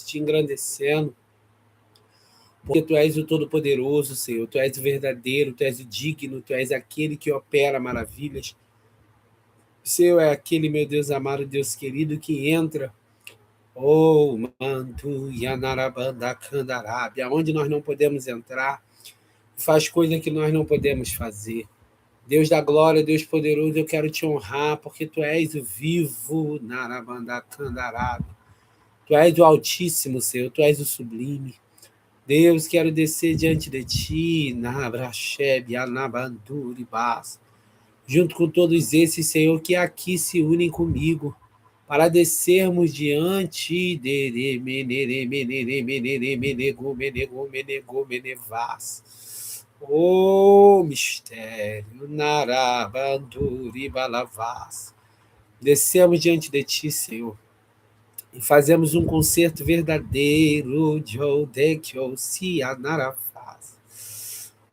te engrandecendo, porque Tu és o Todo-Poderoso, Senhor, Tu és o verdadeiro, Tu és o digno, Tu és aquele que opera maravilhas. O Senhor é aquele, meu Deus amado, Deus querido, que entra, oh, manto, yanarabanda, candarábia, onde nós não podemos entrar, faz coisa que nós não podemos fazer. Deus da glória, Deus poderoso, eu quero te honrar, porque Tu és o vivo, narabanda, candarábia. Tu és o Altíssimo, Senhor, Tu és o sublime. Deus, quero descer diante de Ti, Nabrasheb, Anabanduribás, junto com todos esses, Senhor, que aqui se unem comigo, para descermos diante de Menevás. O mistério, Narabanduribalavás. Descemos diante de Ti, Senhor, e fazemos um concerto verdadeiro de Odekyo Sianarafaz.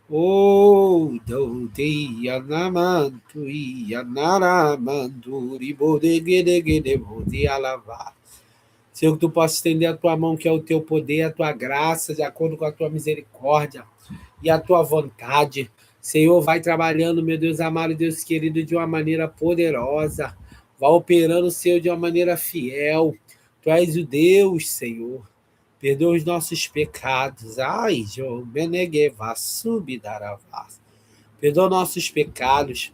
Oh, do de Anamantu Yanaramanduri Bodegedegede Alavar. Senhor, que Tu possa estender a Tua mão, que é o Teu poder, a Tua graça, de acordo com a Tua misericórdia e a Tua vontade. Senhor, vai trabalhando, meu Deus amado, Deus querido, de uma maneira poderosa. Vai operando, Senhor, de uma maneira fiel. Tu és o Deus, Senhor. Perdoa os nossos pecados. Ai, João, Benegueva, Subidaravas. Perdoa nossos pecados.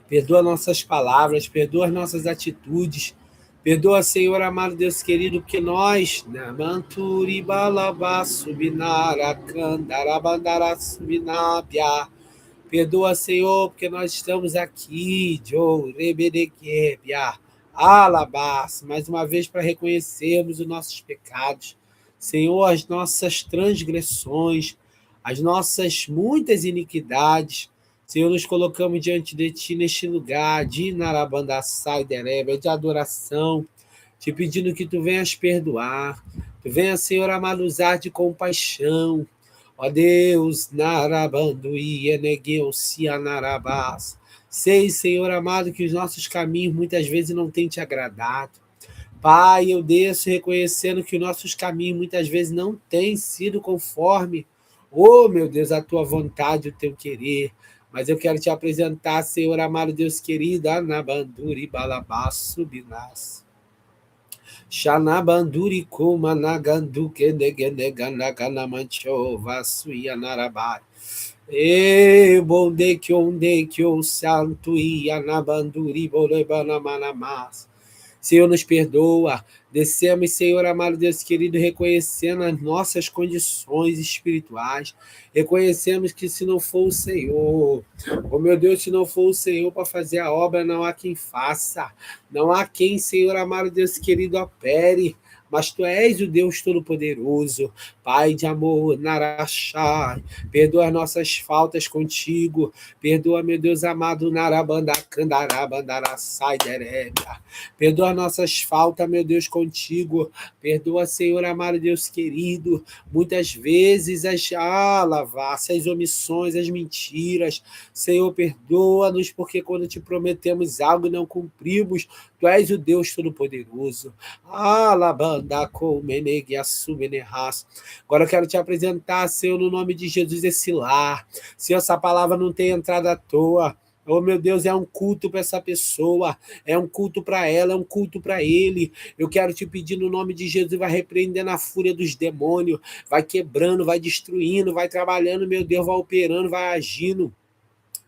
Perdoa nossas palavras. Perdoa as nossas atitudes. Perdoa, Senhor amado, Deus querido, porque nós, Manturi Balabá, Subinara, Candarabandara, Subinabia. Perdoa, Senhor, porque nós estamos aqui, Joe, Rebedequebia, Alabás, mais uma vez para reconhecermos os nossos pecados. Senhor, as nossas transgressões, as nossas muitas iniquidades. Senhor, nos colocamos diante de Ti neste lugar de Narabandaçai Derebe, de adoração, te pedindo que Tu venhas perdoar, Tu venhas, Senhor amado, usar de compaixão. Ó Deus, Narabandu Ienegeu Cianarabás. Sei, Senhor amado, que os nossos caminhos muitas vezes não têm Te agradado. Pai, eu desço reconhecendo que os nossos caminhos muitas vezes não têm sido conforme, oh meu Deus, a Tua vontade, o Teu querer. Mas eu quero Te apresentar, Senhor amado, Deus querido, Anabanduri Balabás Subinás. Shanabanduri kuma nagandu keneganeganaganamacho vasuya narabai. E bonde que o santo ia nabanduri bolebana manamas. Senhor, nos perdoa. Descemos, Senhor amado Deus querido, reconhecendo as nossas condições espirituais. Reconhecemos que se não for o Senhor, oh meu Deus, se não for o Senhor para fazer a obra, não há quem faça. Não há quem, Senhor amado Deus querido, opere. Mas Tu és o Deus Todo-Poderoso, Pai de amor, Narachai. Perdoa as nossas faltas contigo. Perdoa, meu Deus amado, Narabandacandarabandaraçai Derebia. Perdoa as nossas faltas, meu Deus, contigo. Perdoa, Senhor amado, Deus querido. Muitas vezes as lavas, omissões, as mentiras. Senhor, perdoa-nos, porque quando Te prometemos algo e não cumprimos, Tu és o Deus Todo-Poderoso. Agora eu quero Te apresentar, Senhor, no nome de Jesus, esse lar. Senhor, essa palavra não tem entrada à toa. Oh, meu Deus, é um culto para essa pessoa, é um culto para ela, é um culto para ele. Eu quero Te pedir no nome de Jesus, vai repreendendo a fúria dos demônios, vai quebrando, vai destruindo, vai trabalhando, meu Deus, vai operando, vai agindo.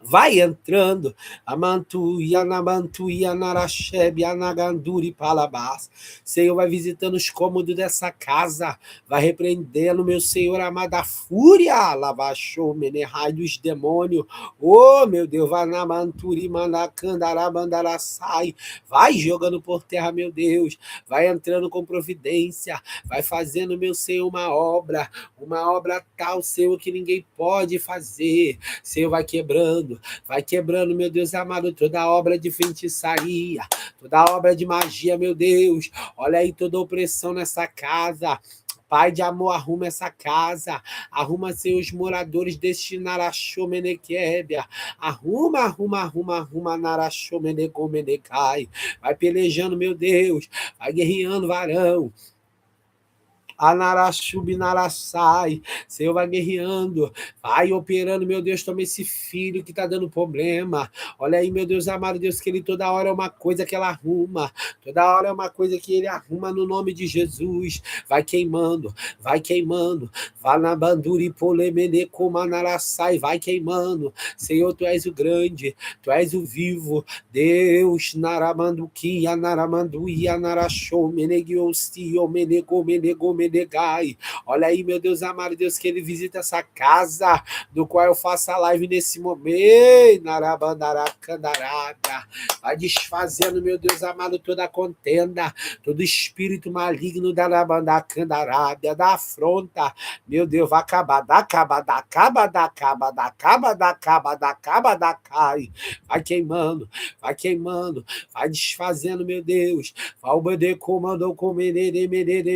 Vai entrando, Amantuia, Namantuia, Naracheb, Anaganduri, Palabás. Senhor, vai visitando os cômodos dessa casa, vai repreendendo, meu Senhor amado, a fúria, Lavachou, Menerrai dos demônios. Oh, meu Deus, vai na Manturi, Manacandarabandarasai, vai jogando por terra, meu Deus, vai entrando com providência, vai fazendo, meu Senhor, uma obra tal, Senhor, que ninguém pode fazer. Senhor, vai quebrando, meu Deus amado, toda obra de feitiçaria, toda obra de magia, meu Deus. Olha aí toda opressão nessa casa. Pai de amor, arruma essa casa, arruma seus moradores deste Narachô Menequébia, arruma Narachô Menegô Menecai, vai pelejando, meu Deus, vai guerreando, varão. Anarachubinaraçai. Senhor, vai guerreando, vai operando, meu Deus, toma esse filho que tá dando problema. Olha aí, meu Deus amado, Deus, que ele toda hora é uma coisa que ela arruma, toda hora é uma coisa que ele arruma no nome de Jesus. Vai queimando, vai queimando. Vai na banduri polemene comanaraçai, vai queimando. Senhor, tu és o grande, tu és o vivo. Deus, naramanduquia, naramanduia, narachou, menegiostio, menegai. Olha aí, meu Deus amado, Deus, que ele visita essa casa, do qual eu faço a live nesse momento. Narabandaracandarada. Vai desfazendo, meu Deus amado, toda a contenda, todo espírito maligno da Nabandacandarábia, da afronta. Meu Deus, vai acabar, da cai. Vai queimando, vai queimando, vai desfazendo, meu Deus. Vai o comandou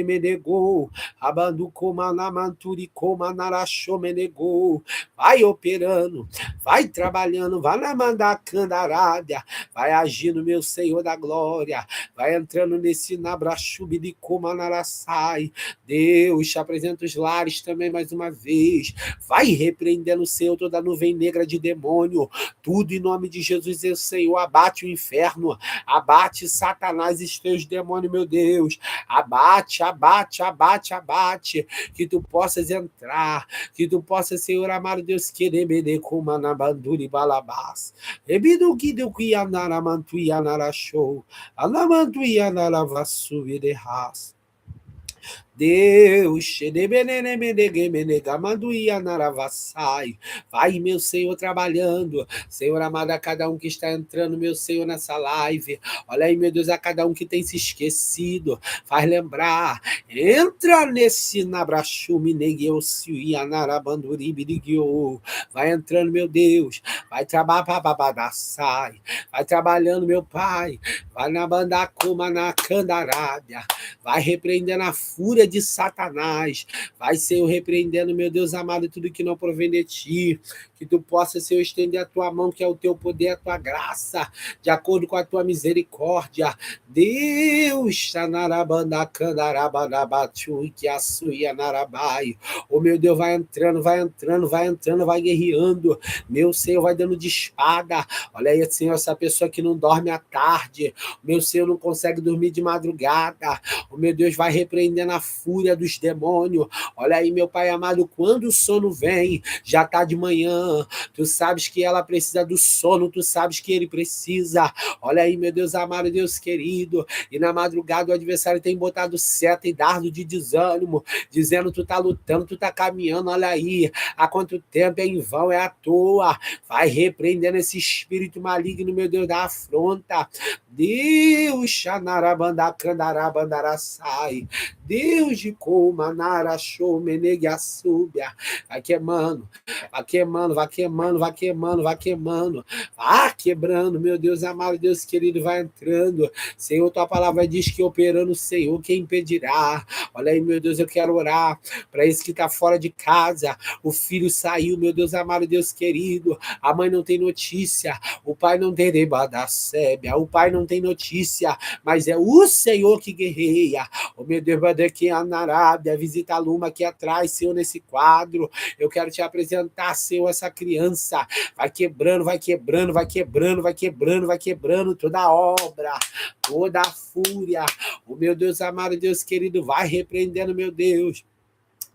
menegou. Abandu comanamanturi comanarachou menegou. Vai operando, vai trabalhando, vai na mandacandarábia, vai agindo, meu Senhor da glória, vai entrando nesse nabrachubi de comanaraçai. Deus, te apresenta os lares também mais uma vez. Vai repreendendo, Senhor, toda nuvem negra de demônio. Tudo em nome de Jesus, Senhor, abate o inferno, abate Satanás e os teus demônios, meu Deus. Abate, abate, abate, abate. Que tu possas entrar, que tu possas, Senhor amado Deus, querer me como anabanduri balabás. Ebido que deu que anaramantu e anarachou, anamantu e anaravassu e derras. Deus, vai, meu Senhor, trabalhando. Senhor amado, a cada um que está entrando, meu Senhor, nessa live. Olha aí, meu Deus, a cada um que tem se esquecido. Faz lembrar. Entra nesse nabrachume, vai entrando, meu Deus. Vai trabalhar, vai trabalhando, meu Pai. Vai na bandacuma, na candarábia. Vai repreendendo a fúria de Satanás. Vai, Senhor, repreendendo, meu Deus amado, tudo que não provém de ti. Que tu possa, Senhor, estender a tua mão, que é o teu poder, a tua graça, de acordo com a tua misericórdia. Deus, oh, meu Deus, vai entrando, vai entrando, vai entrando, vai guerreando. Meu Senhor, vai dando de espada. Olha aí, Senhor, essa pessoa que não dorme à tarde. Meu Senhor, não consegue dormir de madrugada. O meu Deus vai repreendendo a fúria dos demônios. Olha aí, meu Pai amado, quando o sono vem, já está de manhã. Tu sabes que ela precisa do sono, tu sabes que ele precisa. Olha aí, meu Deus amado, Deus querido. E na madrugada o adversário tem botado seta e dardo de desânimo, dizendo tu tá lutando, tu tá caminhando, olha aí. Há quanto tempo é em vão, é à toa. Vai repreendendo esse espírito maligno, meu Deus, da afronta. Deus, xanarabandacandarabandaraçai. Deus de Comanara, show, menegiaçúbia. Vai queimando, vai queimando, vai queimando, vai queimando, vai queimando. Vai quebrando, meu Deus amado, Deus querido, vai entrando. Senhor, tua palavra diz que operando o Senhor, quem impedirá? Olha aí, meu Deus, eu quero orar para esse que está fora de casa. O filho saiu, meu Deus amado, Deus querido. A mãe não tem notícia, o pai não tem debadacébia, o pai não tem notícia, mas é o Senhor que guerreia. O meu Deus, aqui na Arábia, visita a Luma aqui atrás, Senhor, nesse quadro. Eu quero te apresentar, Senhor, essa criança. Vai quebrando, vai quebrando, vai quebrando, vai quebrando, vai quebrando toda a obra, toda a fúria. O meu Deus amado, Deus querido, vai repreendendo, meu Deus.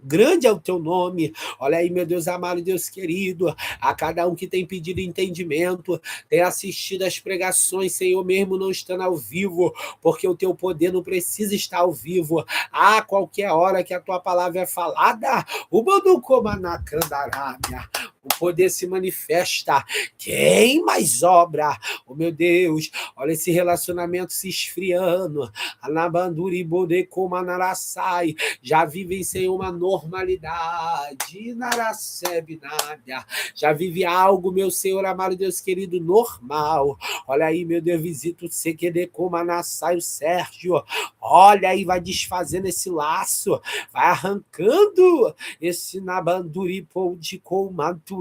Grande é o teu nome. Olha aí, meu Deus amado, Deus querido, a cada um que tem pedido entendimento, tem assistido às pregações, Senhor, mesmo não estando ao vivo, porque o teu poder não precisa estar ao vivo. A qualquer hora que a tua palavra é falada, o Manducomanacandarábia, o poder se manifesta. Quem mais obra? Oh, meu Deus, olha esse relacionamento se esfriando. Anabanduri bode comanaraçai. Já vivem sem uma normalidade. Naracebe nádia. Já vive algo, meu Senhor amado, Deus querido, normal. Olha aí, meu Deus, visita o CQD Comanaçai, o Sérgio. Olha aí, vai desfazendo esse laço, vai arrancando esse nabanduri de comatu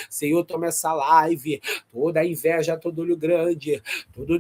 Senhor, toma essa live, toda inveja, todo olho grande, todo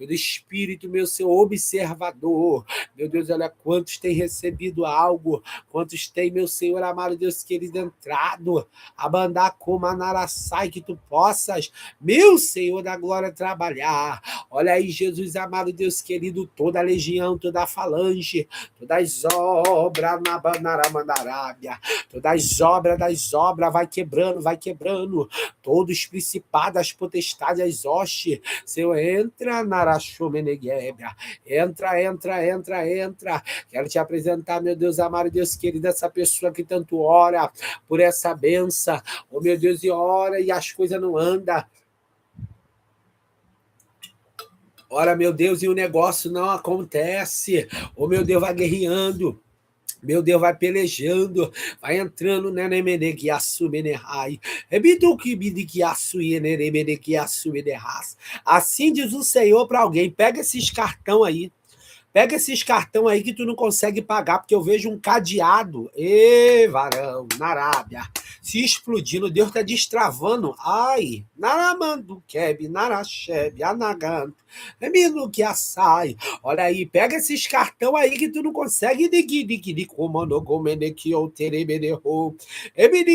espírito, meu Senhor, observador. Meu Deus, olha quantos têm recebido algo, quantos têm, meu Senhor, amado Deus querido, entrado, Abandacomanaraçai, que tu possas, meu Senhor da glória, trabalhar. Olha aí, Jesus, amado Deus querido, toda a legião, toda a falange, todas as obras na Banaramandarábia, todas as obras das obras, vai quebrando, todos os principados, as potestades, as hostes, Senhor, entra na Araxomeneguébia, entra. Quero te apresentar, meu Deus amado, Deus querido, essa pessoa que tanto ora por essa benção, oh meu Deus, e ora e as coisas não andam. Ora, meu Deus, e o negócio não acontece. Oh meu Deus, vai guerreando. Meu Deus, vai pelejando, vai entrando, né, assim diz o Senhor para alguém, pega esses cartão aí, pega esses cartão aí que tu não consegue pagar, porque eu vejo um cadeado, varão, na Arábia, se explodindo, Deus está destravando, ai, Naramandu Keb, Narasheb, Anaganto, Emino que assai, olha aí, pega esses cartão aí que tu não consegue,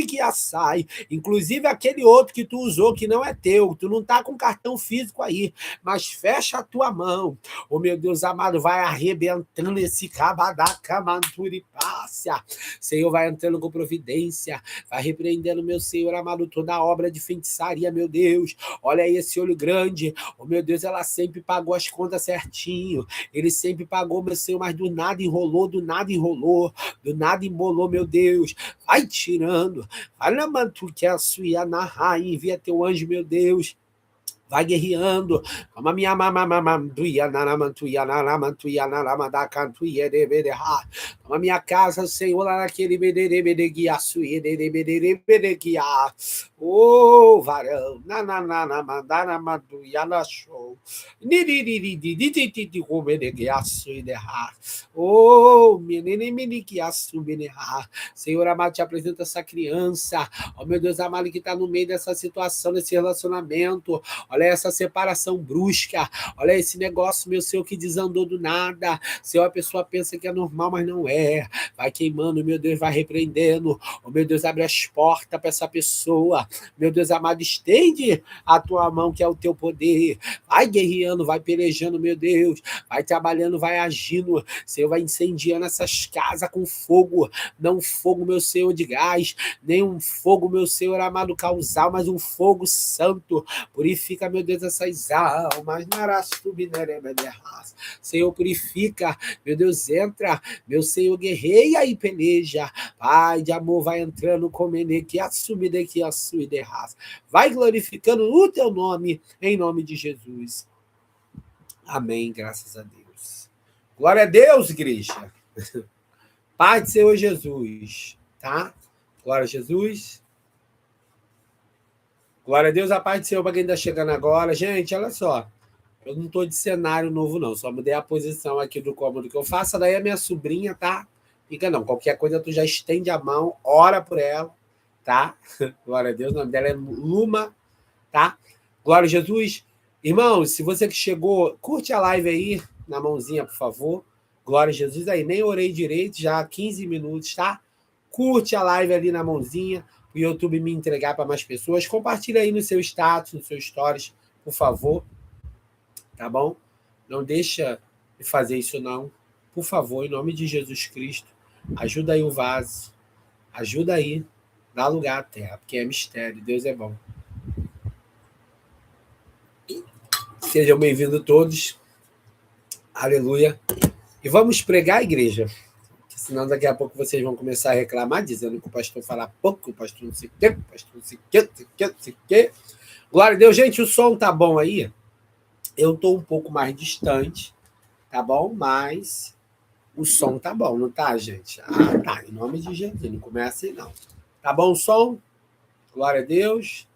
que assai, inclusive aquele outro que tu usou que não é teu, tu não tá com cartão físico aí, mas fecha a tua mão, oh meu Deus amado, vai arrebentando esse cabadacamanturipacia. Senhor, vai entrando com providência, vai repreendendo, meu Senhor amado, toda a obra de feitiçaria, meu Deus. Olha aí esse olho grande, oh meu Deus, ela sempre pagou as contas certinho, ele sempre pagou, meu Senhor, mas do nada embolou, meu Deus. Vai tirando, vai na mantu que é a sua narra, envia teu anjo, meu Deus. Vai guerreando. Toma minha casa, Senhor, lá naquele oh, varão. Oh, Senhor amado, te apresenta essa criança. Oh, meu Deus amado, que está no meio dessa situação, desse relacionamento. Olha essa separação brusca, olha esse negócio, meu Senhor, que desandou do nada. Senhor, a pessoa pensa que é normal, mas não é. Vai queimando, meu Deus, vai repreendendo. Oh, meu Deus, abre as portas para essa pessoa. Meu Deus amado, estende a tua mão, que é o teu poder. Vai guerreando, vai pelejando, meu Deus. Vai trabalhando, vai agindo. Senhor, vai incendiando essas casas com fogo. Não fogo, meu Senhor, de gás. Nem um fogo, meu Senhor amado, causal, mas um fogo santo. Purifica, meu Deus, essas almas. Senhor, purifica. Meu Deus, entra. Meu Senhor, guerreia e peleja. Pai de amor, vai entrando com que assumida que assume raça. Vai glorificando o teu nome, em nome de Jesus. Amém, graças a Deus. Glória a Deus, igreja. Pai do Senhor Jesus, tá? Glória a Jesus. Glória a Deus, a paz do Senhor para quem está chegando agora. Gente, olha só. Eu não estou de cenário novo, não. Só mudei a posição aqui do cômodo que eu faço. Daí a minha sobrinha, tá? Fica não. Qualquer coisa, tu já estende a mão, ora por ela, tá? Glória a Deus. O nome dela é Luma, tá? Glória a Jesus. Irmãos, se você que chegou, curte a live aí, na mãozinha, por favor. Glória a Jesus aí. Nem orei direito, já há 15 minutos, tá? Curte a live ali na mãozinha, o YouTube me entregar para mais pessoas. Compartilha aí no seu status, no seu stories, por favor. Tá bom? Não deixa de fazer isso, não. Por favor, em nome de Jesus Cristo, ajuda aí o vaso. Ajuda aí. Dá lugar à terra, porque é mistério. Deus é bom. Sejam bem-vindos todos. Aleluia. E vamos pregar, igreja. Senão daqui a pouco vocês vão começar a reclamar, dizendo que o pastor fala pouco, o pastor não sei o quê, o pastor não sei o quê. Glória a Deus. Gente, o som tá bom aí? Eu tô um pouco mais distante, tá bom? Mas o som tá bom, não tá, gente? Ah, tá. Em nome de Jesus, não começa aí, não. Tá bom o som? Glória a Deus.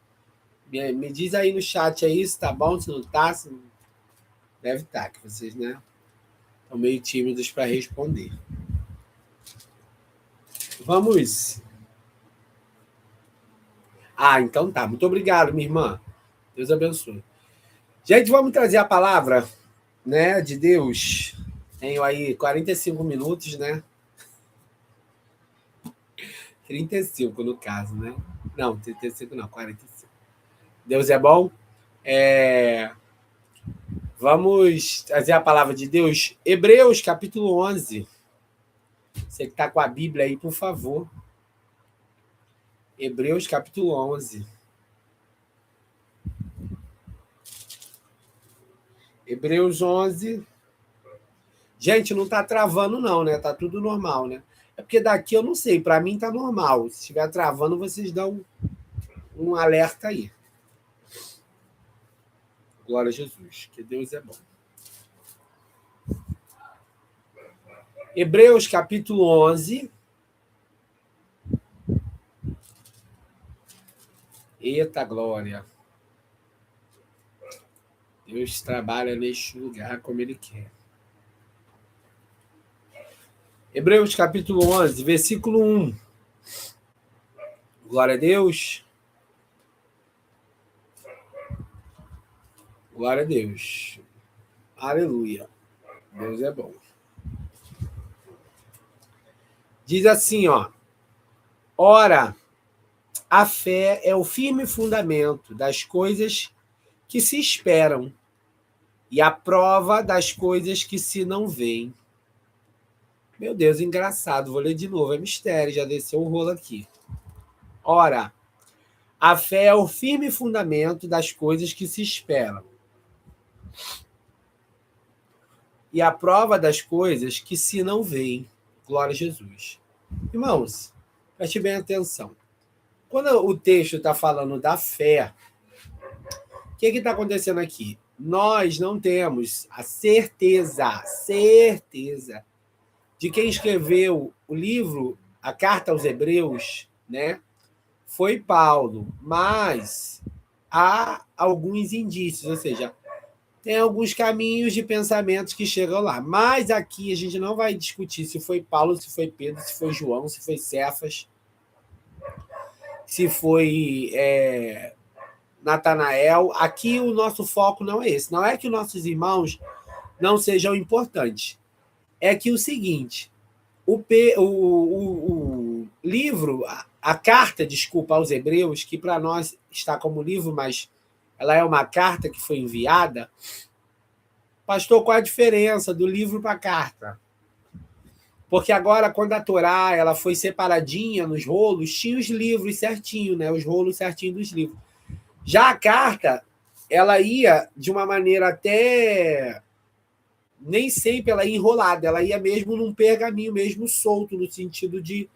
Me diz aí no chat aí se tá bom, se não tá. Se não... Deve estar, que vocês, né? Estão meio tímidos para responder. Vamos. Ah, então tá. Muito obrigado, minha irmã. Deus abençoe. Gente, vamos trazer a palavra, né, de Deus. Tenho aí 45 minutos, né? 35 no caso, né? Não, 35 não, 45. Deus é bom. Vamos trazer a palavra de Deus. Hebreus, capítulo 11. Você que está com a Bíblia aí, por favor. Hebreus, capítulo 11. Hebreus 11. Gente, não está travando não, né? Tá tudo normal, né? É porque daqui eu não sei, para mim tá normal. Se estiver travando, vocês dão um alerta aí. Glória a Jesus, que Deus é bom. Hebreus, capítulo 11. Eita glória. Deus trabalha neste lugar como Ele quer. Hebreus, capítulo 11, versículo 1. Glória a Deus. Glória a Deus. Aleluia. Deus é bom. Diz assim, ó. Ora, a fé é o firme fundamento das coisas que se esperam e a prova das coisas que se não veem. Meu Deus, engraçado. Vou ler de novo. É mistério, já desceu o rolo aqui. Ora, a fé é o firme fundamento das coisas que se esperam e a prova das coisas que se não veem. Glória a Jesus. Irmãos, preste bem atenção. Quando o texto está falando da fé, o que está acontecendo aqui? Nós não temos a certeza de quem escreveu o livro, a carta aos Hebreus, né? Foi Paulo, mas há alguns indícios, ou seja, tem alguns caminhos de pensamentos que chegam lá. Mas aqui a gente não vai discutir se foi Paulo, se foi Pedro, se foi João, se foi Cefas, se foi Natanael. Aqui o nosso foco não é esse. Não é que nossos irmãos não sejam importantes. É que o seguinte, o livro, a carta, desculpa, aos Hebreus, que para nós está como livro, mas ela é uma carta que foi enviada. Pastor, qual a diferença do livro para a carta? Porque agora, quando a Torá ela foi separadinha nos rolos, tinha os livros certinho, né? Os rolos certinho dos livros. Já a carta, ela ia de uma maneira até... Nem sempre ela ia enrolada, ela ia mesmo num pergaminho mesmo solto, no sentido de...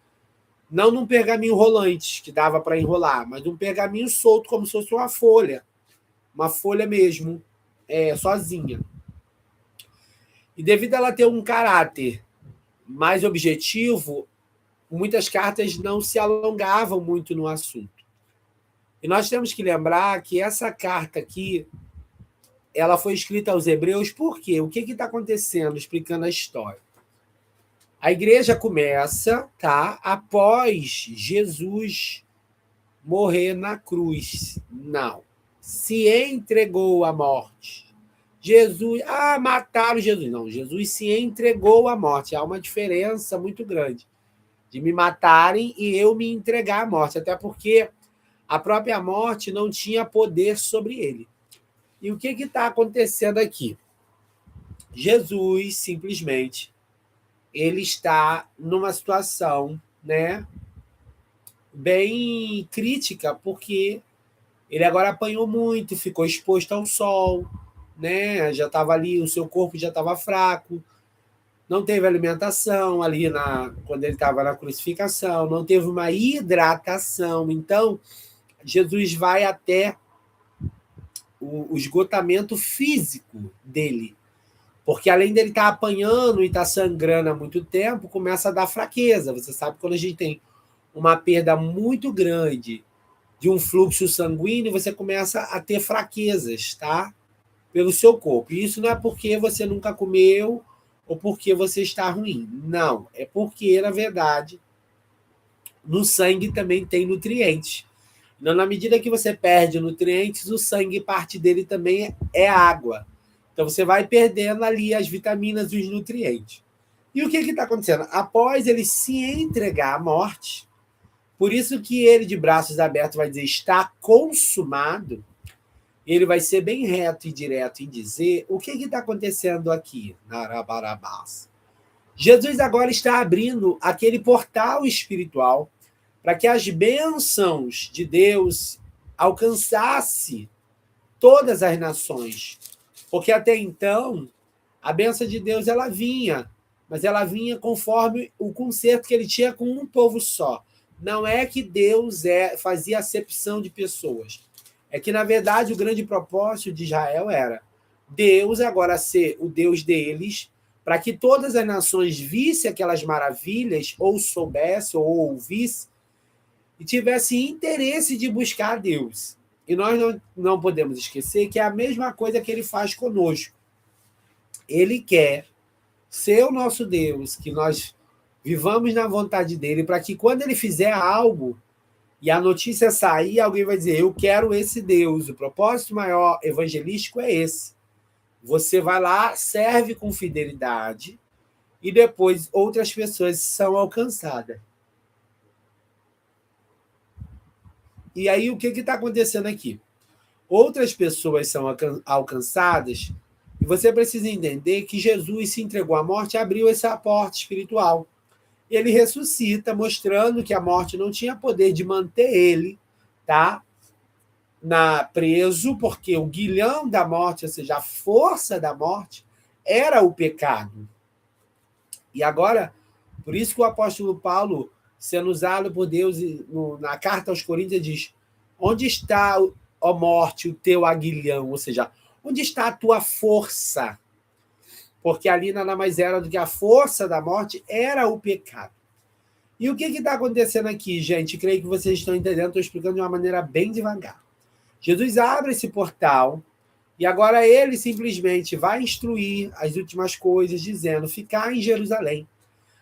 Não num pergaminho rolante, que dava para enrolar, mas um pergaminho solto, como se fosse uma folha. Uma folha mesmo, sozinha. E devido a ela ter um caráter mais objetivo, muitas cartas não se alongavam muito no assunto. E nós temos que lembrar que essa carta aqui, ela foi escrita aos Hebreus por quê? O que está acontecendo? Explicando a história. A igreja começa, tá? Após Jesus morrer na cruz. Não. Se entregou à morte. Jesus... mataram Jesus. Não, Jesus se entregou à morte. Há uma diferença muito grande de me matarem e eu me entregar à morte. Até porque a própria morte não tinha poder sobre ele. E o que está acontecendo aqui? Jesus, simplesmente, ele está numa situação, né, bem crítica, porque ele agora apanhou muito, ficou exposto ao sol, né, já estava ali, o seu corpo já estava fraco, não teve alimentação ali quando ele estava na crucificação, não teve uma hidratação. Então, Jesus vai até o esgotamento físico dele. Porque além dele estar apanhando e estar sangrando há muito tempo, começa a dar fraqueza. Você sabe que quando a gente tem uma perda muito grande de um fluxo sanguíneo, você começa a ter fraquezas, tá? Pelo seu corpo. E isso não é porque você nunca comeu ou porque você está ruim. Não. É porque, na verdade, no sangue também tem nutrientes. Então, na medida que você perde nutrientes, o sangue, parte dele também é água. Então, você vai perdendo ali as vitaminas e os nutrientes. E o que está acontecendo? Após ele se entregar à morte, por isso que ele, de braços abertos, vai dizer, está consumado, ele vai ser bem reto e direto em dizer o que está acontecendo aqui, Narabarabás. Jesus agora está abrindo aquele portal espiritual para que as bênçãos de Deus alcançassem todas as nações. Porque até então, a bênção de Deus ela vinha, mas ela vinha conforme o concerto que ele tinha com um povo só. Não é que Deus fazia acepção de pessoas. É que, na verdade, o grande propósito de Israel era Deus agora ser o Deus deles, para que todas as nações vissem aquelas maravilhas, ou soubessem, ou ouvissem, e tivessem interesse de buscar a Deus. E nós não podemos esquecer que é a mesma coisa que ele faz conosco. Ele quer ser o nosso Deus, que nós vivamos na vontade dele, para que quando ele fizer algo e a notícia sair, alguém vai dizer, eu quero esse Deus. O propósito maior evangelístico é esse. Você vai lá, serve com fidelidade e depois outras pessoas são alcançadas. E aí, o que está acontecendo aqui? Outras pessoas são alcançadas e você precisa entender que Jesus se entregou à morte e abriu essa porta espiritual. Ele ressuscita, mostrando que a morte não tinha poder de manter ele, tá? Preso, porque o guilhão da morte, ou seja, a força da morte, era o pecado. E agora, por isso que o apóstolo Paulo, sendo usado por Deus na carta aos Coríntios, diz, onde está, ó morte, o teu aguilhão? Ou seja, onde está a tua força? Porque ali nada mais era do que a força da morte era o pecado. E o que está acontecendo aqui, gente? Creio que vocês estão entendendo, estou explicando de uma maneira bem devagar. Jesus abre esse portal e agora ele simplesmente vai instruir as últimas coisas, dizendo, ficar em Jerusalém,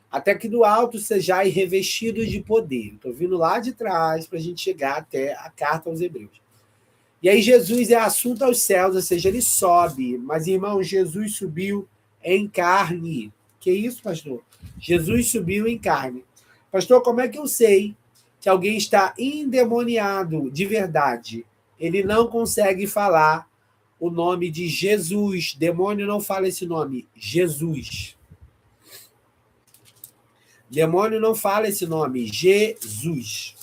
até que do alto sejais revestidos de poder. Estou vindo lá de trás para a gente chegar até a carta aos Hebreus. E aí Jesus é assunto aos céus, ou seja, ele sobe. Mas, irmão, Jesus subiu em carne. Que isso, pastor? Jesus subiu em carne. Pastor, como é que eu sei que alguém está endemoniado de verdade? Ele não consegue falar o nome de Jesus. Demônio não fala esse nome. Jesus. Demônio não fala esse nome. Jesus.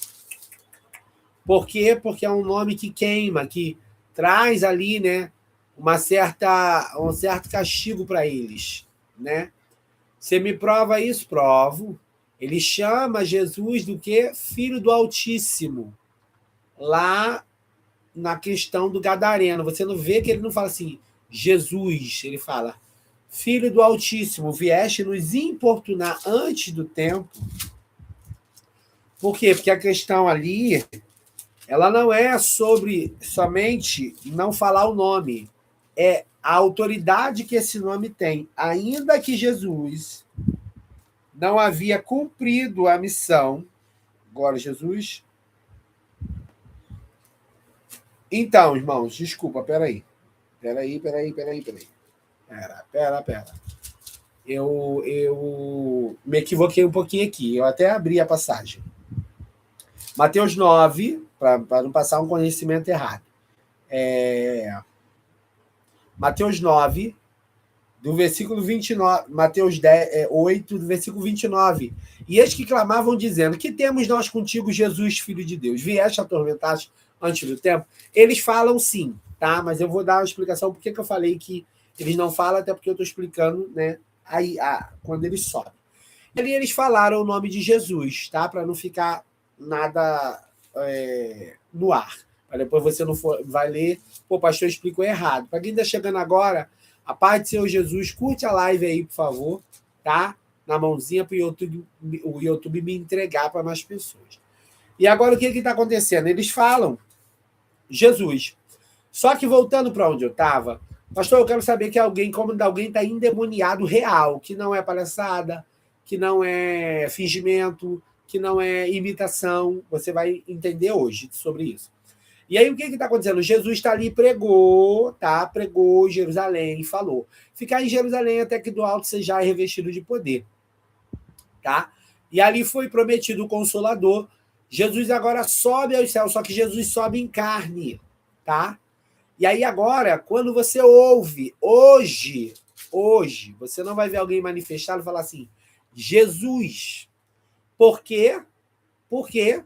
Por quê? Porque é um nome que queima, que traz ali, né, um certo castigo para eles, né? Você me prova isso? Provo. Ele chama Jesus do quê? Filho do Altíssimo. Lá na questão do Gadareno. Você não vê que ele não fala assim, Jesus. Ele fala, Filho do Altíssimo, vieste nos importunar antes do tempo. Por quê? Porque a questão ali, ela não é sobre somente não falar o nome. É a autoridade que esse nome tem. Ainda que Jesus não havia cumprido a missão. Agora, Jesus. Então, irmãos, desculpa, peraí. Peraí. Pera. Eu me equivoquei um pouquinho aqui. Eu até abri a passagem. Mateus 9, para não passar um conhecimento errado. Mateus 9, do versículo 29, Mateus 8, do versículo 29. E eis que clamavam dizendo, que temos nós contigo, Jesus, Filho de Deus? Vieste atormentar antes do tempo? Eles falam sim, tá? Mas eu vou dar uma explicação por que eu falei que eles não falam, até porque eu estou explicando, né? Aí, quando eles sobem. Ali eles falaram o nome de Jesus, tá? Para não ficar nada no ar. Para depois você não vai ler, pô, o pastor explicou errado. Para quem está chegando agora, a paz do Senhor Jesus, curte a live aí, por favor, tá? Na mãozinha para o YouTube me entregar para mais pessoas. E agora o que está acontecendo? Eles falam Jesus. Só que voltando para onde eu estava, pastor, eu quero saber que como alguém está endemoniado real, que não é palhaçada, que não é fingimento, que não é imitação. Você vai entender hoje sobre isso. E aí, o que está acontecendo? Jesus está ali, pregou, tá? Pregou Jerusalém e falou. Ficar em Jerusalém até que do alto seja revestido de poder, tá? E ali foi prometido o Consolador. Jesus agora sobe aos céus, só que Jesus sobe em carne, tá? E aí agora, quando você ouve, hoje, você não vai ver alguém manifestado e falar assim, Jesus. Por quê? Por quê?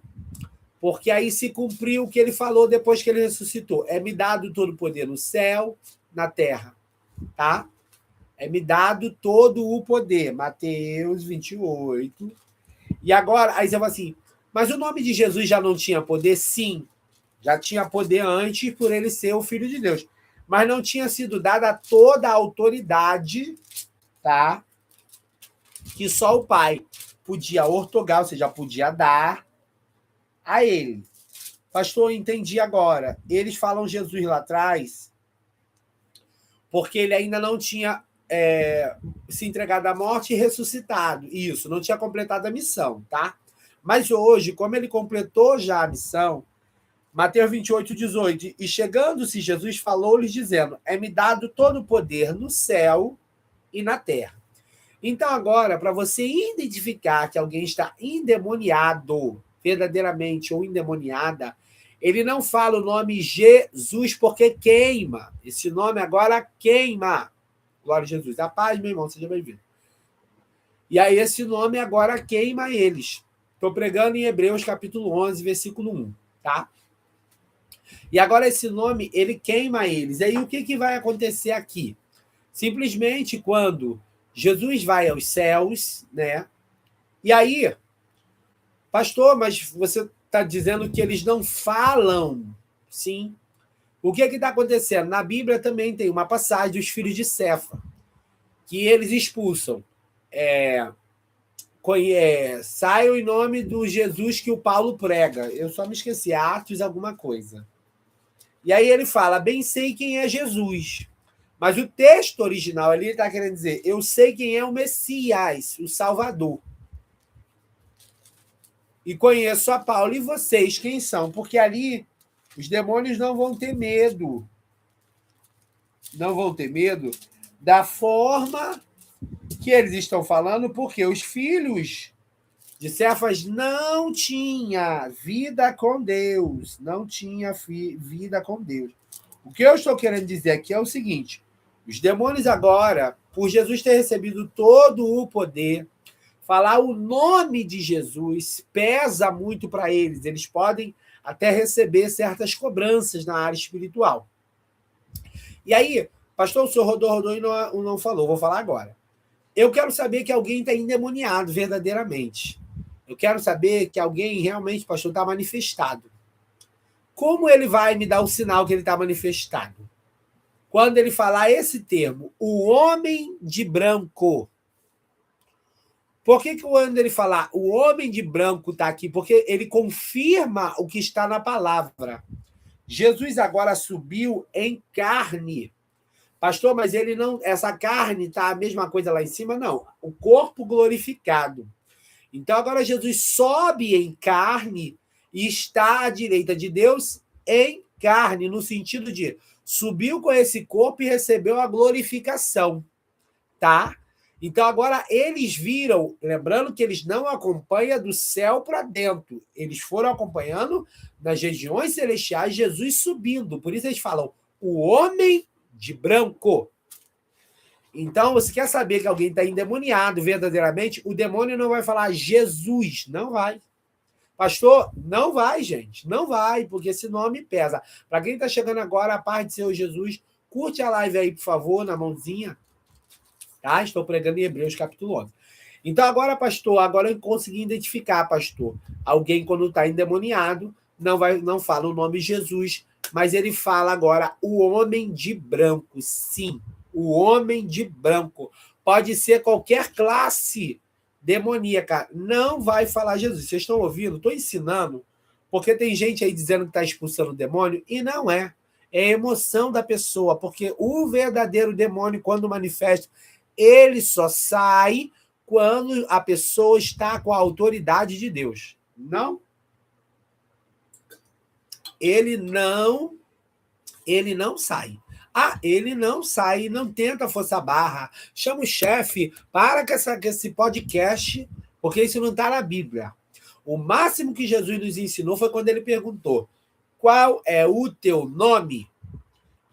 Porque aí se cumpriu o que ele falou depois que ele ressuscitou. É-me dado todo o poder no céu, na terra, tá? É-me dado todo o poder. Mateus 28. E agora, aí você fala assim, mas o nome de Jesus já não tinha poder? Sim, já tinha poder antes por ele ser o Filho de Deus. Mas não tinha sido dada toda a autoridade, tá? Que só o Pai podia ortogar, ou seja, podia dar a ele. Pastor, entendi agora. Eles falam Jesus lá atrás porque ele ainda não tinha se entregado à morte e ressuscitado. Isso, não tinha completado a missão, tá? Mas hoje, como ele completou já a missão, Mateus 28, 18, e chegando-se, Jesus falou-lhes dizendo, é-me dado todo o poder no céu e na terra. Então agora, para você identificar que alguém está endemoniado, verdadeiramente ou endemoniada, ele não fala o nome Jesus porque queima. Esse nome agora queima. Glória a Jesus. A paz, meu irmão, seja bem-vindo. E aí esse nome agora queima eles. Estou pregando em Hebreus capítulo 11, versículo 1, tá? E agora esse nome, ele queima eles. E aí o que vai acontecer aqui? Simplesmente quando Jesus vai aos céus, né? E aí, pastor, mas você está dizendo que eles não falam. Sim. O que está acontecendo? Na Bíblia também tem uma passagem dos filhos de Cefa, que eles expulsam. Saiam em nome do Jesus que o Paulo prega. Eu só me esqueci, Atos alguma coisa. E aí ele fala, bem sei quem é Jesus. Mas o texto original ali está querendo dizer, eu sei quem é o Messias, o Salvador. E conheço a Paulo e vocês quem são, porque ali os demônios não vão ter medo. Não vão ter medo da forma que eles estão falando, porque os filhos de Cefas não tinha vida com Deus, não tinha vida com Deus. O que eu estou querendo dizer aqui é o seguinte, os demônios agora, por Jesus ter recebido todo o poder, falar o nome de Jesus pesa muito para eles. Eles podem até receber certas cobranças na área espiritual. E aí, pastor, o senhor rodou e não falou. Vou falar agora. Eu quero saber que alguém está endemoniado verdadeiramente. Eu quero saber que alguém realmente, pastor, está manifestado. Como ele vai me dar o sinal que ele está manifestado? Quando ele falar esse termo, o homem de branco. Por que quando ele falar o homem de branco está aqui? Porque ele confirma o que está na palavra. Jesus agora subiu em carne. Pastor, mas ele não. Essa carne está a mesma coisa lá em cima? Não. O corpo glorificado. Então agora Jesus sobe em carne e está à direita de Deus em carne, no sentido de subiu com esse corpo e recebeu a glorificação. Tá? Então, agora eles viram, lembrando que eles não acompanham do céu para dentro, eles foram acompanhando nas regiões celestiais Jesus subindo. Por isso eles falam, o homem de branco. Então, você quer saber que alguém está endemoniado verdadeiramente? O demônio não vai falar Jesus, não vai. Pastor, não vai, gente, não vai, porque esse nome pesa. Para quem está chegando agora, a paz de Senhor Jesus, curte a live aí, por favor, na mãozinha. Tá? Estou pregando em Hebreus, capítulo 11. Então, agora, pastor, agora eu consegui identificar, pastor. Alguém, quando está endemoniado, não fala o nome Jesus, mas ele fala agora o homem de branco. Sim, o homem de branco. Pode ser qualquer classe demoníaca. Não vai falar Jesus. Vocês estão ouvindo? Estou ensinando, porque tem gente aí dizendo que está expulsando o demônio, e não é. É a emoção da pessoa, porque o verdadeiro demônio, quando manifesta, ele só sai quando a pessoa está com a autoridade de Deus. Não. Ele não sai. Ele não sai, não tenta forçar a barra. Chama o chefe, para com esse podcast, porque isso não está na Bíblia. O máximo que Jesus nos ensinou foi quando ele perguntou: qual é o teu nome?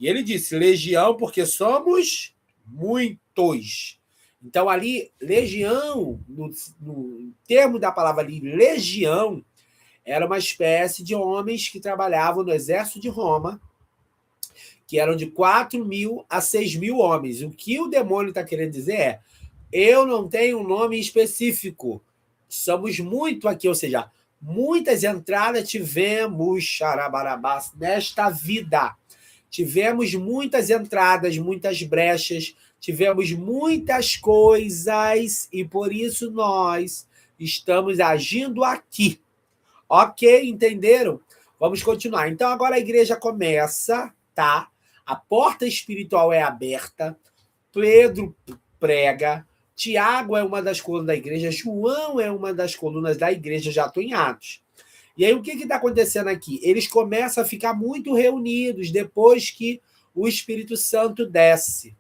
E ele disse: legião, porque somos muitos. Então, ali, legião, no termo da palavra ali, legião, era uma espécie de homens que trabalhavam no exército de Roma, que eram de 4.000 a 6.000 homens. O que o demônio está querendo dizer é: eu não tenho um nome específico. Somos muito aqui, ou seja, muitas entradas tivemos, xarabarabás, nesta vida. Tivemos muitas entradas, muitas brechas, tivemos muitas coisas e por isso nós estamos agindo aqui. Ok, entenderam? Vamos continuar. Então agora a igreja começa, tá? A porta espiritual é aberta, Pedro prega, Tiago é uma das colunas da igreja, João é uma das colunas da igreja, já estou em Atos. E aí o que está acontecendo aqui? Eles começam a ficar muito reunidos depois que o Espírito Santo desce.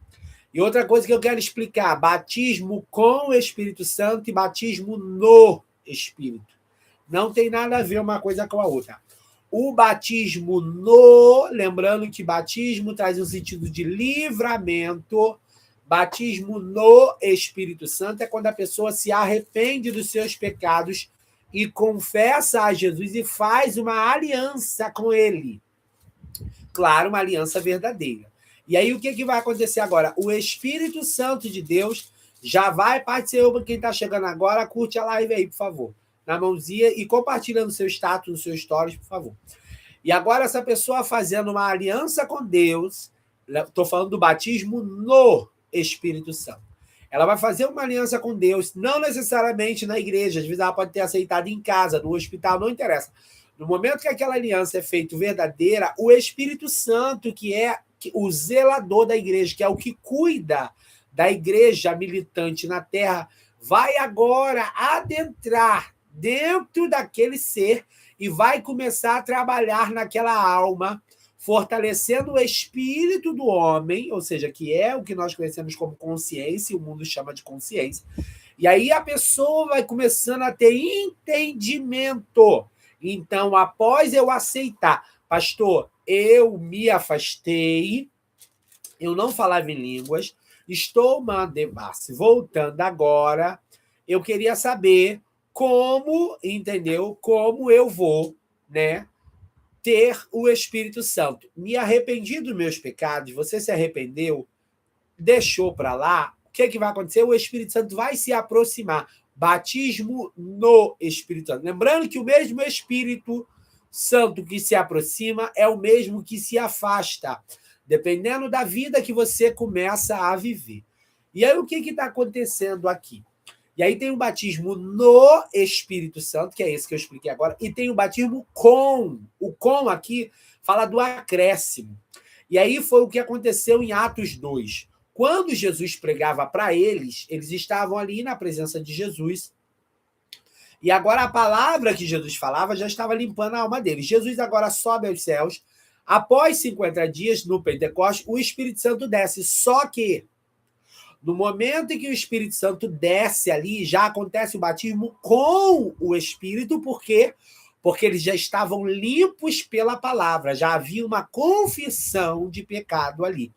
E outra coisa que eu quero explicar: batismo com o Espírito Santo e batismo no Espírito. Não tem nada a ver uma coisa com a outra. O batismo lembrando que batismo traz um sentido de livramento, batismo no Espírito Santo é quando a pessoa se arrepende dos seus pecados e confessa a Jesus e faz uma aliança com ele. Claro, uma aliança verdadeira. E aí o que vai acontecer agora? O Espírito Santo de Deus já vai participar. Quem está chegando agora, curte a live aí, por favor. Na mãozinha e compartilha no seu status, no seu stories, por favor. E agora essa pessoa fazendo uma aliança com Deus, estou falando do batismo no Espírito Santo. Ela vai fazer uma aliança com Deus, não necessariamente na igreja, às vezes ela pode ter aceitado em casa, no hospital, não interessa. No momento que aquela aliança é feita verdadeira, o Espírito Santo, que é o zelador da igreja, que é o que cuida da igreja militante na terra, vai agora adentrar dentro daquele ser e vai começar a trabalhar naquela alma, fortalecendo o espírito do homem, ou seja, que é o que nós conhecemos como consciência, o mundo chama de consciência. E aí a pessoa vai começando a ter entendimento. Então, após eu aceitar, pastor, eu me afastei, eu não falava em línguas, estou mandebasse. Voltando agora, eu queria saber como, entendeu? Como eu vou, né, ter o Espírito Santo. Me arrependi dos meus pecados, você se arrependeu, deixou para lá, o que vai acontecer? O Espírito Santo vai se aproximar. Batismo no Espírito Santo. Lembrando que o mesmo Espírito Santo que se aproxima é o mesmo que se afasta, dependendo da vida que você começa a viver. E aí o que está acontecendo aqui? E aí tem o batismo no Espírito Santo, que é esse que eu expliquei agora, e tem o batismo com. O com aqui fala do acréscimo. E aí foi o que aconteceu em Atos 2. Quando Jesus pregava para eles estavam ali na presença de Jesus. E agora a palavra que Jesus falava já estava limpando a alma deles. Jesus agora sobe aos céus. Após 50 dias, no Pentecostes, o Espírito Santo desce. Só que no momento em que o Espírito Santo desce ali, já acontece o batismo com o Espírito, por quê? Porque eles já estavam limpos pela palavra, já havia uma confissão de pecado ali.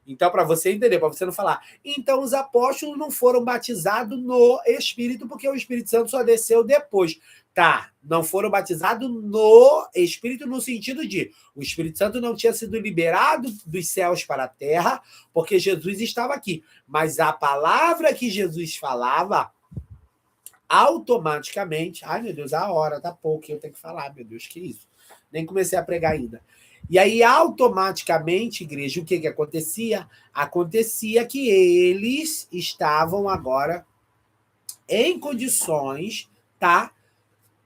Então, para você entender, para você não falar, então os apóstolos não foram batizados no Espírito, porque o Espírito Santo só desceu depois. Tá, não foram batizados no Espírito no sentido de o Espírito Santo não tinha sido liberado dos céus para a terra, porque Jesus estava aqui. Mas a palavra que Jesus falava, automaticamente... Ai, meu Deus, a hora tá pouco, eu tenho que falar, meu Deus, que isso? Nem comecei a pregar ainda. E aí, automaticamente, igreja, o que acontecia? Acontecia que eles estavam agora em condições, tá?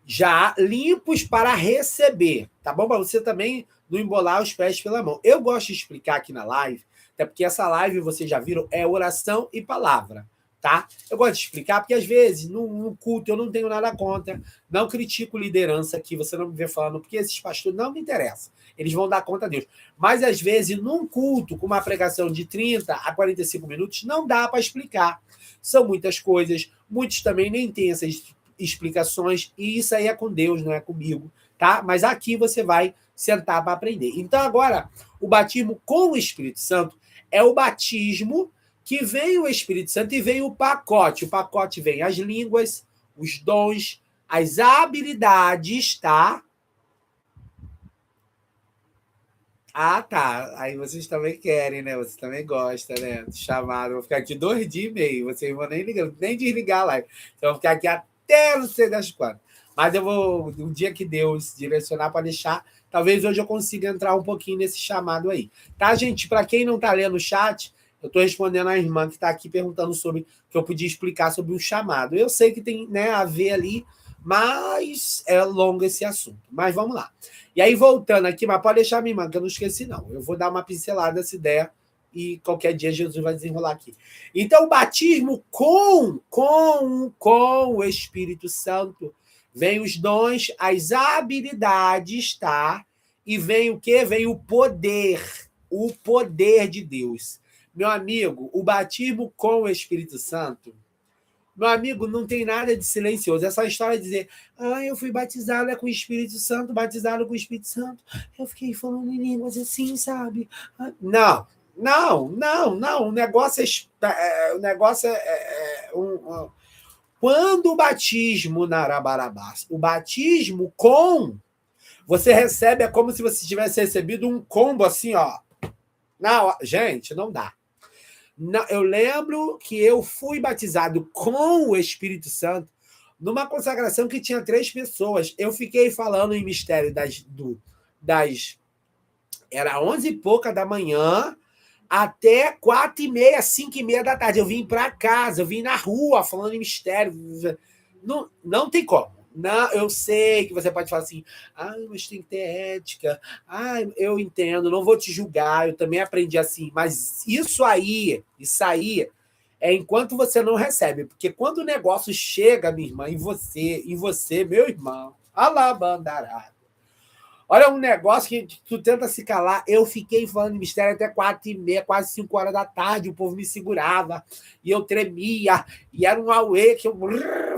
Já limpos para receber, tá bom? Para você também não embolar os pés pela mão. Eu gosto de explicar aqui na live, até porque essa live, vocês já viram, é oração e palavra. tá? Eu gosto de explicar, porque às vezes, no culto, eu não tenho nada contra, não critico liderança aqui, você não me vê falando, porque esses pastores não me interessam, eles vão dar conta a Deus. Mas às vezes, num culto, com uma pregação de 30 a 45 minutos, não dá para explicar. São muitas coisas, muitos também nem têm essas explicações, e isso aí é com Deus, não é comigo, tá? Mas aqui você vai sentar para aprender. Então, agora, o batismo com o Espírito Santo é o batismo que vem o Espírito Santo e vem o pacote. O pacote vem as línguas, os dons, as habilidades, tá? Ah, tá. Aí vocês também querem, né? Vocês também gostam, né? Do chamado. Vou ficar aqui 2 dias e meio. Vocês vão nem desligar a live. Então, vou ficar aqui até não sei das quantas. Mas eu vou, um dia que Deus direcionar para deixar, talvez hoje eu consiga entrar um pouquinho nesse chamado aí. Tá, gente? Para quem não tá lendo o chat, eu estou respondendo a irmã que está aqui perguntando sobre que eu podia explicar sobre o chamado. Eu sei que tem, né, a ver ali, mas é longo esse assunto. Mas vamos lá. E aí, voltando aqui, mas pode deixar, minha irmã, que eu não esqueci, não. Eu vou dar uma pincelada nessa ideia e qualquer dia Jesus vai desenrolar aqui. Então, o batismo com o Espírito Santo vem os dons, as habilidades, tá? E vem o quê? Vem o poder de Deus. Meu amigo, o batismo com o Espírito Santo, meu amigo, não tem nada de silencioso. Essa história de dizer, eu fui batizada com o Espírito Santo, batizado com o Espírito Santo, eu fiquei falando em línguas assim, sabe? Não, não, não, não. O negócio quando o batismo na Arabarabás, o batismo com, você recebe, é como se você tivesse recebido um combo assim, ó. Não, gente, não dá. Eu lembro que eu fui batizado com o Espírito Santo numa consagração que tinha 3 pessoas. Eu fiquei falando em mistério era 11 e pouca da manhã até 4h30, 5h30 da tarde. Eu vim para casa, eu vim na rua falando em mistério. Não tem como. Não, eu sei que você pode falar assim, mas tem que ter ética. Eu entendo, não vou te julgar, eu também aprendi assim. Mas isso aí é enquanto você não recebe. Porque quando o negócio chega, minha irmã, em você, meu irmão, alabandará. Olha um negócio que tu tenta se calar. Eu fiquei falando de mistério até 4h30, quase 5 horas da tarde. O povo me segurava e eu tremia. E era um auê que eu